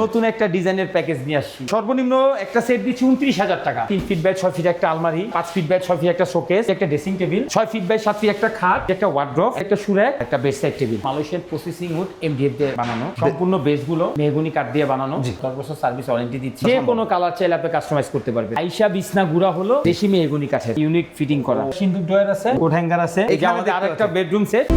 নতুন একটা ডিজাইনের প্যাকেজ নিয়ে আসছি। সর্বনিম্ন একটা সেট দিচ্ছি 29,000 টাকা। 3 ফিট বাই 6 ফিট একটা আলমারি, 5 ফিট বাই 6 ফিট একটা শোকেস, একটা dressing table, 6 feet by 7 feet একটা খাট, একটা ওয়ার্ড্রপ, একটা সুরাক, একটা bedside table. Malaysian processing wood MDF দিয়ে বানানো, সম্পূর্ণ বেস গুলো মেহগনি কাঠ দিয়ে বানানো। 10 বছর সার্ভিস ওয়ারেন্টি দিচ্ছি। যে কোনো কালার চাইলে আপনি কাস্টমাইজ করতে পারবেন। আইসা বিছনা গুড়া হলো দেশি মেহগনি কাঠের, ইউনিক ফিটিং করা। সিন্দুক ড্রয়ার আছে, কোট হ্যাঙ্গার আছে। এই যে আমাদের আরেকটা বেডরুম সেট।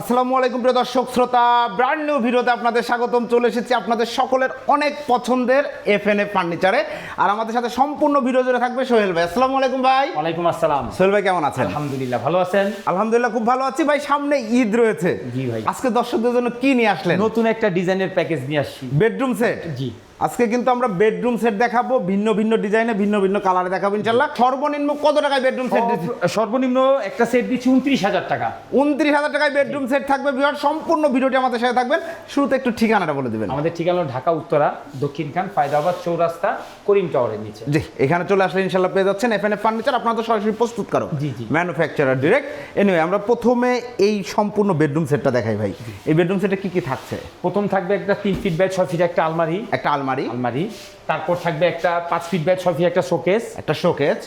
আসসালামু আলাইকুম প্রিয় দর্শক শ্রোতা, ব্র্যান্ড নিউ ভিডিওতে আপনাদের স্বাগতম। চলে এসেছি আপনাদের সকলের অনেক পছন্দের FNF ফার্নিচারে। আর আমাদের সাথে সম্পূর্ণ ভিডিও জুড়ে থাকবে সোহেল ভাই। আসসালামু আলাইকুম ভাই। ওয়ালাইকুম আসসালাম। সোহেল ভাই কেমন আছেন? আলহামদুলিল্লাহ, ভালো আছেন? আলহামদুলিল্লাহ খুব ভালো আছি ভাই। সামনে ঈদ রয়েছে। জি ভাই। আজকে দর্শকদের জন্য কি নিয়ে আসলেন? নতুন একটা ডিজাইনের প্যাকেজ নিয়ে আসছি। Bedroom set. জি, আজকে কিন্তু আমরা বেডরুম সেট দেখাবো, ভিন্ন ভিন্ন ডিজাইনে ভিন্ন ভিন্ন কালারে দেখাবো ইনশাআল্লাহ। সর্বনিম্ন কত টাকায় বেডরুম সেট দিচ্ছি? সর্বনিম্ন একটা সেট দিচ্ছি 29,000 টাকা। 29,000 টাকায় বেডরুম সেট থাকবে। ভিউয়ার সম্পূর্ণ ভিডিওটি আমাদের সাথে থাকবেন। শুরুতে একটু ঠিকানাটা বলে দিবেন। আমাদের ঠিকানা ঢাকা উত্তরা দক্ষিণ খান ফায়দাবাদ চৌরাস্তা করিম টাওয়ারের নিচে। জি, এখানে চলে আসলে ইনশাআল্লাহ পেয়ে যাচ্ছেন FNF ফার্নিচার। আপনারা তো সরাসরি প্রস্তুত করো, জি জি, ম্যানুফ্যাকচারার ডিরেক্ট। এনিওয়ে আমরা প্রথমে এই সম্পূর্ণ বেডরুম সেটটা দেখাই ভাই। এই বেডরুম সেটে কি কি থাকছে? প্রথম থাকবে একটা 3 ফিট বাই 6 ফিট একটা আলমারি, আলমারি, তারপর থাকবে একটা 5 ফিট বাই 6 ফিট একটা শোকেস, একটা শোকেস,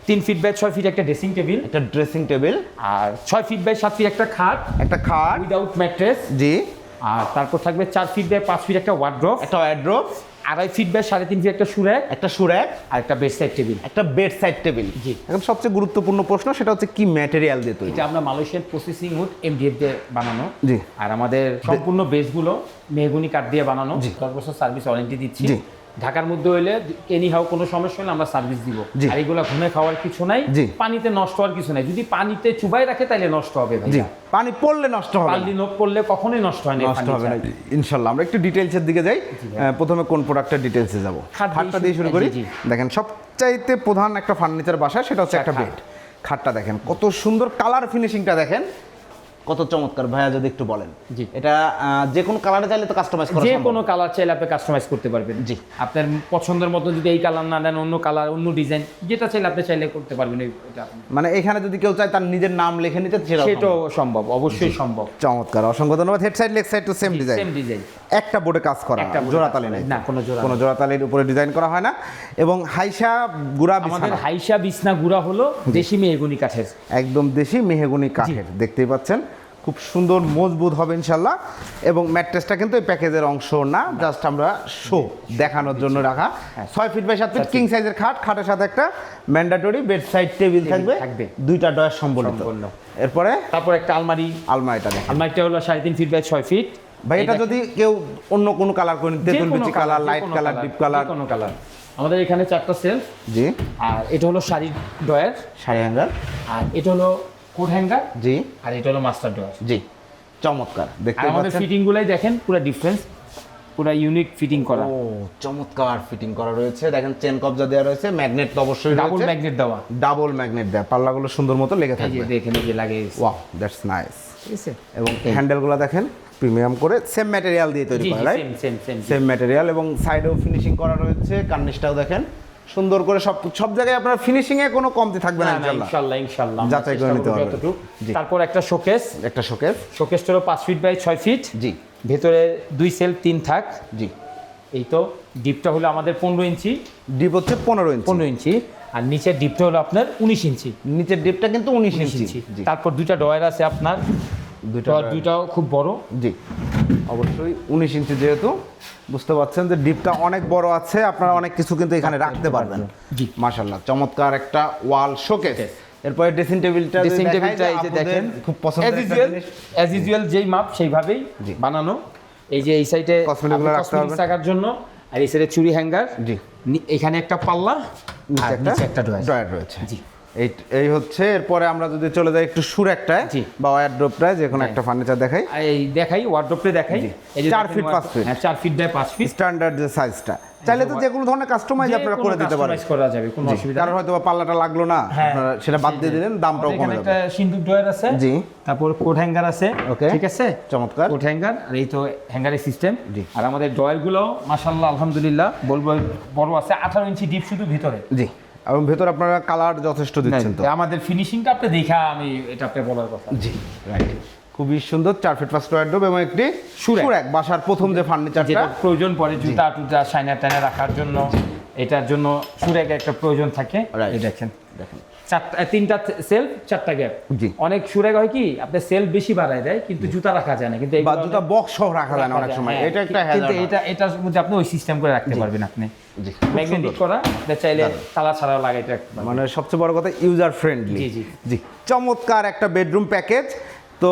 3 ফিট বাই 6 ফিট একটা ড্রেসিং টেবিল, একটা ড্রেসিং টেবিল, আর 6 ফিট বাই 7 ফিট একটা খাট উইদাউট ম্যাট্রেস। জি। আর তারপর থাকবে 4 ফিট বাই 5 ফিট একটা ওয়ার্ড্রপ, একটা ওয়ার্ড্রপ, 2.5 ফিট বাই 3.5 ফিট একটা সুরাক, আর একটা বেডসাইড টেবিল। একটা বেডসাইড টেবিল। জি। এখন সবচেয়ে গুরুত্বপূর্ণ প্রশ্ন, সেটা হচ্ছে কি ম্যাটেরিয়াল দিয়ে তৈরি? এটা আমরা মালয়েশিয়ান প্রসেসিং উড MDF দিয়ে বানানো। জি। আর আমাদের সম্পূর্ণ বেসগুলো মেহগনি কাঠ দিয়ে বানানো। জি। 10 বছর সার্ভিস ওয়ারেন্টি দিচ্ছি। জি। ঢাকার মধ্যে হইলে এনি হাও কোনো সমস্যা হলে আমরা সার্ভিস দিব। জি। আর এগুলো ঘুমে খাওয়ার কিছু নাই, জি। পানিতে নষ্ট হওয়ার কিছু নাই। যদি পানিতে চুবাই রাখে তাহলে নষ্ট হবে ভাই। জি, পানি পড়লে নষ্ট হবে না। পানি পড়লে কখনোই নষ্ট হয় না। নষ্ট হবে না ইনশাআল্লাহ। আমরা একটু ডিটেইলসের দিকে যাই। প্রথমে কোন প্রোডাক্টের ডিটেইলসে যাব? খাটটা দিয়ে শুরু করি। দেখেন সবচাইতে প্রধান একটা ফার্নিচার বাসায় সেটা হচ্ছে একটা বেড। খাটটা দেখেন কত সুন্দর, কালার ফিনিশিংটা দেখেন কত চমৎকার। ভাইয়া যদি একটু বলেন। জি। এটা যে কোনো কালারে চাইলে তো কাস্টমাইজ করা যে সম্ভব? কোনো কালার চাইলে আপনি কাস্টমাইজ করতে পারবেন। জি। আপনার পছন্দের মতো যদি এই কালার না দেন, অন্য কালার, অন্য ডিজাইন, যেটা চাইলে আপনি চাইলে করতে পারবেন। এটা আপনি মানে এখানে যদি কেউ চায় তার নিজের নাম লিখে নিতে, সেটাও সম্ভব, অবশ্যই সম্ভব। চমৎকার, অসংখ্য ধন্যবাদ। হেড সাইড লেগ সাইড তো সেম ডিজাইন। Same design. একটা বোর্ডে কাজ করা, জোড়াতালি নেই। না, কোনো জোড়াতালির উপরে ডিজাইন করা হয় না। এবং হাইসা গুড়া আমাদের বিছানা, হাইসা বিছনা গুড়া হলো দেশি মেহগনি কাঠের, একদম দেশি মেহগনি কাঠের। দেখতেই পাচ্ছেন খুব সুন্দর, মজবুত হবে ইনশাল্লাহ। এবং ম্যাট্রেসটা কিন্তু এই প্যাকেজের অংশ না, জাস্ট আমরা শো দেখানোর জন্য রাখা। 6 ফিট বাই 7 ফিট কিং সাইজের খাট, খাটের সাথে একটা ম্যান্ডেটরি বেড সাইড টেবিল থাকবে, দুইটা ডয়ার সম্বলিত। এরপরে তারপর একটা আলমারিটা দেখেন। আলমারিটা হলো 3.5 ফিট বাই 6 ফিট। ভাই এটা যদি কেউ অন্য কোনো কালার করে নিতে, তেঁতুল বিচি colour, light colour, deep colour, কোনো কালার। আমাদের এখানে 4টা সেলফ। জি। আর এটা হলো শাড়ি ডয়ার, শাড়ি হ্যাঙ্গার। আর এটা হলো কোট হ্যাঙ্গার। জি। আর এটা হলো মাস্টার ডয়ার। জি, চমৎকার। দেখতে আমাদের পাচ্ছেন ফিটিং গুলাই দেখেন, পুরো ডিফারেন্স, পুরো ইউনিক ফিটিং করা। ও চমৎকার ফিটিং করা রয়েছে। দেখেন চেন কবজা দেওয়া রয়েছে, ম্যাগনেট তো অবশ্যই ডাবল রয়েছে, ম্যাগনেট দেওয়া, ডাবল ম্যাগনেট দেওয়া। পাল্লাগুলো সুন্দর মতো লেগে এই থাকবে। যে দেখেন, এই যে লাগিয়েছে। Wow, that's nice. ঠিক আছে। এবং হ্যান্ডেলগুলো দেখেন প্রিমিয়াম করে, সেম ম্যাটেরিয়াল দিয়ে তৈরি করা, রাইট? Same material. এবং সাইডেও ফিনিশিং করা রয়েছে। কার্নিশটাও দেখেন সুন্দর করে, সব জায়গায় আপনার ফিনিশিং এ কোনো কমতি থাকবে না ইনশাআল্লাহ। যাচাই করে নিতে পারবেন। তারপর একটা শোকেস। শোকেসটা হলো 5 ফিট বাই 6 ফিট। জি। ভেতরে 2 সেলফ 3 থাক। জি। এই তো ডিপটা হলো আমাদের 15 ইঞ্চি। ডিপ হচ্ছে 15 ইঞ্চি। আর নিচের ডিপটা হলো আপনার 19 ইঞ্চি। নিচের ডিপটা কিন্তু 19 ইঞ্চি। তারপর দুইটা ডয়ার আছে আপনার, দুইটাও খুব বড়। জি, অবশ্যই 19 ইঞ্চি, যেহেতু বুঝতে পারছেন যে ডিপটা অনেক বড় আছে, আপনারা অনেক কিছু কিন্তু এখানে রাখতে পারবেন। জি, মাশাআল্লাহ চমৎকার একটা ওয়াল শোকেস। এরপরে ড্রেসিং টেবিলটা এই যে দেখেন, খুব পছন্দের একটা জিনিস। অ্যাজ ইউজুয়াল যেই মাপ সেইভাবেই বানানো। এই যে এই সাইডে কসমেটিক্স রাখার জন্য, আর এই সাইডে চুড়ি হ্যাঙ্গার। জি। এখানে একটা পাল্লা, নিচে একটা ড্রয়ার রয়েছে। জি। এই হচ্ছে। এরপরে আমরা যদি চলে যাই একটু সুরাকটায় বা ওয়ারড্রপটায়, যে কোনো একটা ফার্নিচার দেখাই, ওয়ারড্রপটা দেখাই। এই যে 4 ফিট 5 ফিট। হ্যাঁ, 4 ফিট বাই 5 ফিট স্ট্যান্ডার্ড যে সাইজটা। চাইলে তো যে কোনো ধরনের কাস্টমাইজ আপনারা করে দিতে পারেন। কাস্টমাইজ করা যাবে, কোনো অসুবিধা নেই। কারণ হয়তো পাল্লাটা লাগলো না, আপনারা সেটা বাদ দিয়ে দিলেন, দামটাও কমে যাবে। একটা সিন্দুক ড্রয়ার আছে। জি। তারপর কোট হ্যাঙ্গার আছে। ওকে, ঠিক আছে, চমৎকার কোট হ্যাঙ্গার। আর এই তো হ্যাঙ্গারের সিস্টেম। আর আমাদের ড্রয়ারগুলো মাশাআল্লাহ আলহামদুলিল্লাহ বলবো বড় আছে। 18 ইঞ্চি ডিপ শুধু ভিতরে। জি। এবং ভেতর আপনারা কালার যথেষ্ট দিচ্ছেন। তো আমাদের ফিনিশিংটা আপনি দেখা, আমি এটা আপনি বলার কথা। জি, রাইট। খুবই সুন্দর 4 ফিট 5 ওয়ার্ডরোব এবং একটি সুরাক বাসার প্রথম যে ফার্নিচারটা যেটা প্রয়োজন পড়ে জুতা টুতা সাইনা টাইনা রাখার জন্য, এটার জন্য সুরাক একটা প্রয়োজন থাকে। এই দেখেন তিনটা সেলফ 4টা গ্যাপ। জি। অনেক সুরাক হয় কি আপনার সেলফ বেশি বাড়ায় দেয় কিন্তু জুতা রাখা যায় না, কিন্তু বা জুতা বক্স সহ রাখা যায় না অনেক সময়, এটা একটা কিন্তু হ্যাজার্ড। এটার মধ্যে আপনি ওই সিস্টেম করে রাখতে পারবেন, আপনি জি, ম্যাগনেটিক করা, এটা চাইলে তালা ছাড়াও লাগাইতে রাখতে পারবেন। মানে সবচেয়ে বড় কথা ইউজার ফ্রেন্ডলি। জি, জি। জি, চমৎকার একটা বেডরুম প্যাকেজ। তো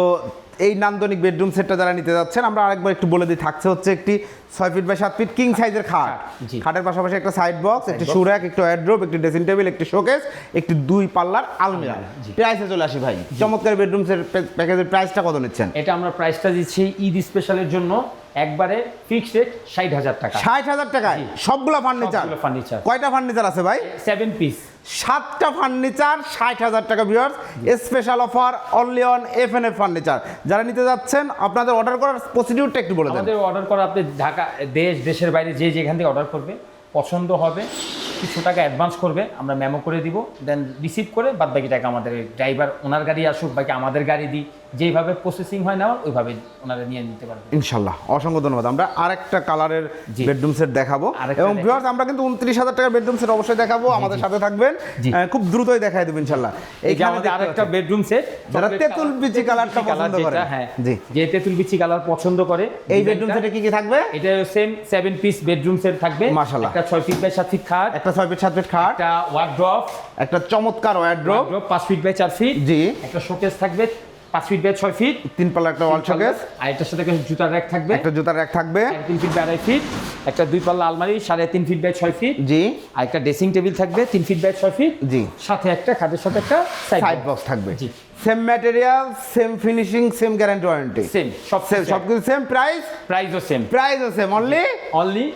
এই নান্দনিক বেডরুম সেটটা যারা নিতে যাচ্ছেন, আমরা আরেকবার একটু বলে দিই, থাকছে হচ্ছে একটি 6 ফিট বাই 7 ফিট কিং সাইজের খাট, জি। খাটের পাশাপাশি একটা সাইড বক্স, একটি সুরাক, একটি ওয়ারড্রোব, একটি ড্রেসিং টেবিল, একটি শোকেস, একটি 2 পাল্লার আলমিরা। প্রাইসে চলে আসি ভাই, চমৎকার বেডরুম সেট প্যাকেজের প্রাইসটা কত নিচ্ছেন? এটা আমরা প্রাইসটা দিচ্ছি ঈদ স্পেশালের জন্য একবারে ফিক্সড রেট 60,000 টাকা। 60,000 টাকায় সবগুলো ফার্নিচার? সবগুলো ফার্নিচার। কয়টা ফার্নিচার আছে ভাই? 7 পিস। 7টা ফার্নিচার 60,000 টাকা viewers, special offer only on FNF furniture. যারা নিতে যাচ্ছেন আপনাদের অর্ডার করার প্রসিডিউরটা একটু বলে দেন। আমাদের অর্ডার করা আপনি ঢাকা দেশের বাইরে যেখান থেকে অর্ডার করবে, পছন্দ হবে কিছু টাকা অ্যাডভান্স করবে, আমরা মেমো করে দিব, দেন রিসিভ করে বাদ বাকি টাকা আমাদের ড্রাইভার ওনার গাড়ি আসুক বাকি আমাদের গাড়ি দিই, যেইভাবে প্রসেসিং হয় না ওইভাবে ওনারা নিয়ে নিতে পারবে ইনশাল্লাহ। অসংখ্য ধন্যবাদ। আমরা আরেকটা কালারের জি। বেডরুম সেট দেখাবো আরেকটা এবং ভিউয়ার্স আমরা কিন্তু 29,000 টাকার বেডরুম সেট অবশ্যই দেখাবো, আমাদের সাথে থাকবেন। জি। খুব দ্রুতই দেখাই দেব ইনশাল্লাহ। এইখানে আমাদের আরেকটা বেডরুম সেট, যারা তেঁতুল বিচি কালারটা পছন্দ করে, হ্যাঁ জি, যে তেঁতুল বিচি কালার পছন্দ করে, এই বেডরুম সেটে কি কি থাকবে? এটা সেম 7 পিস বেডরুম সেট থাকবে। মাশাআল্লাহ। একটা 6 ফিট বাই 7 ফিট খাট, একটা 6 ফিট 7 ফিট খাট, একটা ওয়ার্ড্রপ, একটা চমৎকার ওয়ারড্রোব 5 ফিট বাই 4 ফিট, জি, একটা শোকেস থাকবে 5 ফিট বাই 6 ফিট, 3 পাল্লা একটা ওয়াল শোকেস, আর এটার সাথে একটা জুতার র্যাক থাকবে, একটা জুতার র‍্যাক থাকবে 3 ফিট বাই 2.5 ফিট, একটা 2 পাল্লা আলমারি 3.5 ফিট বাই 6 ফিট, জি, আর একটা ড্রেসিং টেবিল থাকবে 3 ফিট বাই 6 ফিট, জি, সাথে একটা খাটের সাথে একটা সাইড বক্স থাকবে। জি। Same material, same finishing, same guarantee warranty, same সবকিছু সেম প্রাইস, প্রাইসও সেম, প্রাইসও সেম, অনলি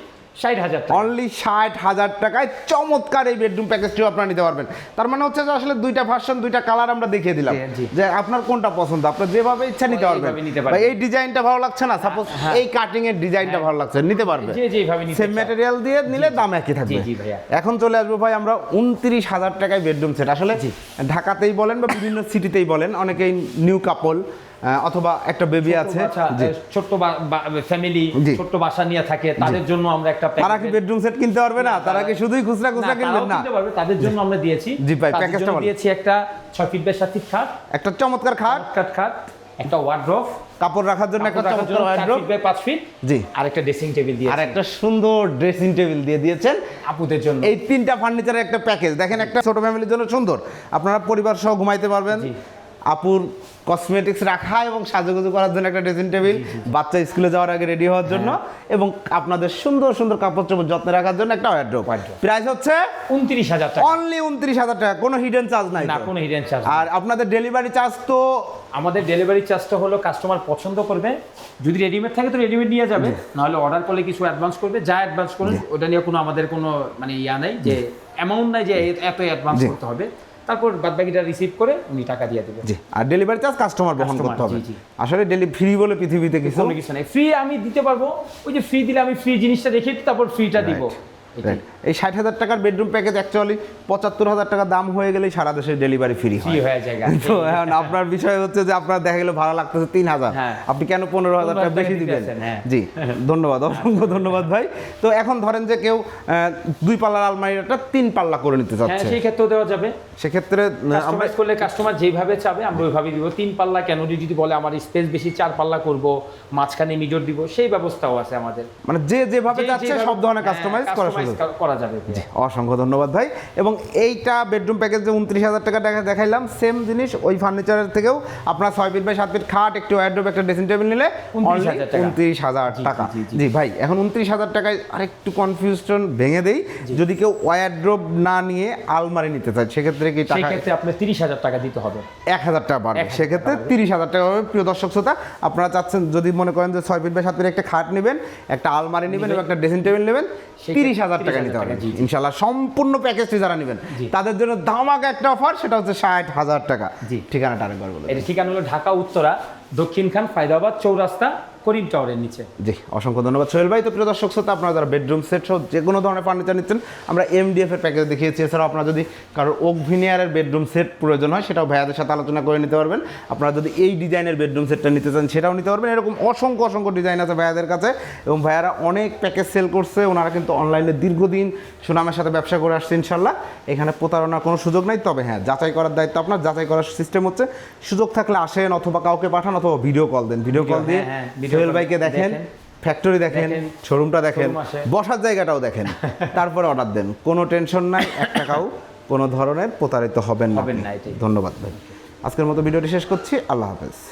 60,000 টাকা। অনলি 60,000 টাকায় চমৎকার এই বেডরুম প্যাকেজটিও আপনারা নিতে পারবেন। তার মানে হচ্ছে যে আসলে দুইটা ভার্সন, দুইটা কালার আমরা দেখিয়ে দিলাম, জি। যে আপনার কোনটা পছন্দ, আপনার যেভাবে ইচ্ছা নিতে পারবেন। এইভাবে নিতে পারবেন। বা এই ডিজাইনটা ভালো লাগছে না, সাপোজ এই কাটিং এর ডিজাইনটা ভালো লাগছে, নিতে পারবে, যেভাবে নিতে সেম ম্যাটেরিয়াল দিয়ে নিলে দাম একই থাকবে। জি ভাইয়া। এখন চলে আসবো ভাই আমরা 29,000 টাকায় বেডরুম সেট। আসলে ঢাকাতেই বলেন বা বিভিন্ন সিটিতেই বলেন, অনেকেই নিউ কাপল অথবা একটা বেবি আছে, ছোট্ট ফ্যামিলি, জি। ছোট্ট বাসা নিয়ে থাকে, তাদের জন্য আমরা একটা তারা কি বেডরুম সেট কিনতে পারবে না? তারা কি শুধুই খুচরা কিনবেন না? কিনতে পারবে, তাদের জন্য আমরা দিয়েছি। জি ভাই, তাদের প্যাকেজটা জন্য বলেন। দিয়েছি একটা 6 ফিট বাই 7 ফিট খাট, একটা চমৎকার খাট, একটা ওয়ার্ড্রপ, কাপড় রাখার জন্য একটা চমৎকার 4 ওয়ারড্রোব, ফিট বাই 5 ফিট, জি, আর একটা ড্রেসিং টেবিল দিয়ে, আর একটা সুন্দর ড্রেসিং টেবিল দিয়ে দিয়েছেন আপুদের জন্য। এই 3টা ফার্নিচারের একটা প্যাকেজ দেখেন, একটা ছোট ফ্যামিলির জন্য সুন্দর, আপনারা পরিবার সহ ঘুমাইতে পারবেন। জি। আপুর কসমেটিক্স রাখা এবং সাজুগুজু করার জন্য একটা ড্রেসিং টেবিল, বাচ্চা স্কুলে যাওয়ার আগে রেডি হওয়ার জন্য, এবং আপনাদের সুন্দর সুন্দর কাপড় চোপড় যত্নে রাখার জন্য একটা ওয়ারড্রোব। প্রাইস হচ্ছে 29,000 টাকা, অনলি 29,000 টাকা, কোনো হিডেন চার্জ নাই না তো? কোনো হিডেন চার্জ। আর আপনাদের ডেলিভারি চার্জ তো? আমাদের ডেলিভারি চার্জটা হলো কাস্টমার পছন্দ করবে, যদি রেডিমেড থাকে তো রেডিমেড নিয়ে যাবে, নাহলে অর্ডার করলে কিছু অ্যাডভান্স করবে, যা অ্যাডভান্স করবে ওটা নিয়ে কোনো আমাদের কোনো মানে ইয়া নাই যে অ্যামাউন্ট নাই যে এত অ্যাডভান্স করতে হবে, তারপর বাদবাকিটা রিসিভ করে উনি টাকা দিয়ে দেবে। জি, আর ডেলিভারি চার্জ কাস্টমার বহন করতে হবে। জি, জি। আসলে ফ্রি বলে পৃথিবীতে কিছু কোনো কিছু নাই, ফ্রি আমি দিতে পারবো, ওই যে ফ্রি দিলে আমি ফ্রি জিনিসটা রেখে তারপর ফ্রিটা দিব। Right. এই 60,000 টাকার বেডরুম প্যাকেজ অ্যাকচুয়ালি 75,000 টাকা দাম হয়ে গেলেই সারা দেশে ডেলিভারি ফ্রি ফ্রি হয়ে যায়। তো এখন আপনার বিষয় হচ্ছে যে আপনার দেখা গেলো ভাড়া লাগতেছে 3,000, হ্যাঁ। আপনি কেন 15,000 টাকা বেশি দিবেন? হ্যাঁ। জি, ধন্যবাদ, অসংখ্য ধন্যবাদ ভাই। তো এখন ধরেন যে কেউ 2 পাল্লার আলমারিটা 3 পাল্লা করে নিতে হ্যাঁ, চাচ্ছে, সেই ক্ষেত্রেও দেওয়া যাবে। সেক্ষেত্রে আমরা কাস্টমাইজ করলে কাস্টমার যেভাবে চাবে আমরা ওইভাবে দিব। 3 পাল্লা কেন, যদি বলে আমার স্পেস বেশি 4 পাল্লা করব, মাঝখানে মিডর দিব, সেই ব্যবস্থাও আছে আমাদের। মানে যেভাবে যাচ্ছে সব ধরনের হ্যাঁ, কাস্টমাইজ করা যাবে। অসংখ্য ধন্যবাদ ভাই। এবং এইটা বেডরুম প্যাকেজ যে 29,000 টাকা দেখাইলাম, সেম জিনিস ওই ফার্নিচারের থেকেও আপনার 6 ফিট বাই 7 ফিট খাট, একটি ওয়ারড্রোব, একটা ড্রেসিং টেবিল নিলে 29,000 টাকা। জি ভাই, এখন 29,000 টাকায় আরেকটু কনফিউশন ভেঙে দেই, যদি কেউ ওয়ারড্রোব না নিয়ে আলমারি নিতে চায় সেক্ষেত্রে কি টাকা? সেক্ষেত্রে আপনার 30,000 টাকা দিতে হবে, 1,000 টাকা বাড়বে, সেক্ষেত্রে 30,000 টাকা হবে। প্রিয় দর্শক শ্রোতা, আপনারা চাচ্ছেন যদি মনে করেন যে 6 ফিট বাই 7 ফিট একটা খাট নেবেন, একটা আলমারি নেবেন এবং একটা ড্রেসিং টেবিল নেবেন, 30,000 টাকা নিতে হবে ইনশাআল্লাহ। সম্পূর্ণ প্যাকেজটি যারা নেবেন তাদের জন্য ধামাকা একটা অফার, সেটা হচ্ছে 60,000 টাকা। জি। ঠিকানাটা আরেকবার বলুন। এর ঠিকানা হলো ঢাকা উত্তরা দক্ষিণখান ফায়দাবাদ চৌরাস্তা করিম টাওয়ারের নিচে। জি, অসংখ্য ধন্যবাদ সোহেল ভাই। তো প্রিয় দর্শক শ্রোতা, আপনারা যারা বেডরুম সেট সহ যে কোনো ধরনের ফার্নিচার নিচ্ছেন, আমরা MDF এর প্যাকেজ দেখিয়েছি। এছাড়াও আপনারা যদি কারোর ওক ভিনিয়ারের বেডরুম সেট প্রয়োজন হয়, সেটাও ভাইয়াদের সাথে আলোচনা করে নিতে পারবেন। আপনারা যদি এই ডিজাইনের বেডরুম সেটটা নিতে চান, সেটাও নিতে পারবেন। এরকম অসংখ্য ডিজাইন আছে ভাইয়াদের কাছে, এবং ভাইয়ারা অনেক প্যাকেজ সেল করছে। ওনারা কিন্তু অনলাইনে দীর্ঘদিন সুনামের সাথে ব্যবসা করে আসছে ইনশাল্লাহ। এখানে প্রতারণার কোনো সুযোগ নাই। তবে হ্যাঁ, যাচাই করার দায়িত্ব আপনার। যাচাই করার সিস্টেম হচ্ছে, সুযোগ থাকলে আসেন, অথবা কাউকে পাঠান, অথবা ভিডিও কল দেন। ভিডিও কল দিয়ে সোহেল ভাইকে দেখেন, ফ্যাক্টরি দেখেন, শোরুমটা দেখেন, বসার জায়গাটাও দেখেন, তারপরে অর্ডার দেন। কোনো টেনশন নাই, 1 টাকাও কোনো ধরনের প্রতারিত হবেন না। ধন্যবাদ ভাই। আজকের মতো ভিডিওটি শেষ করছি। আল্লাহ হাফেজ।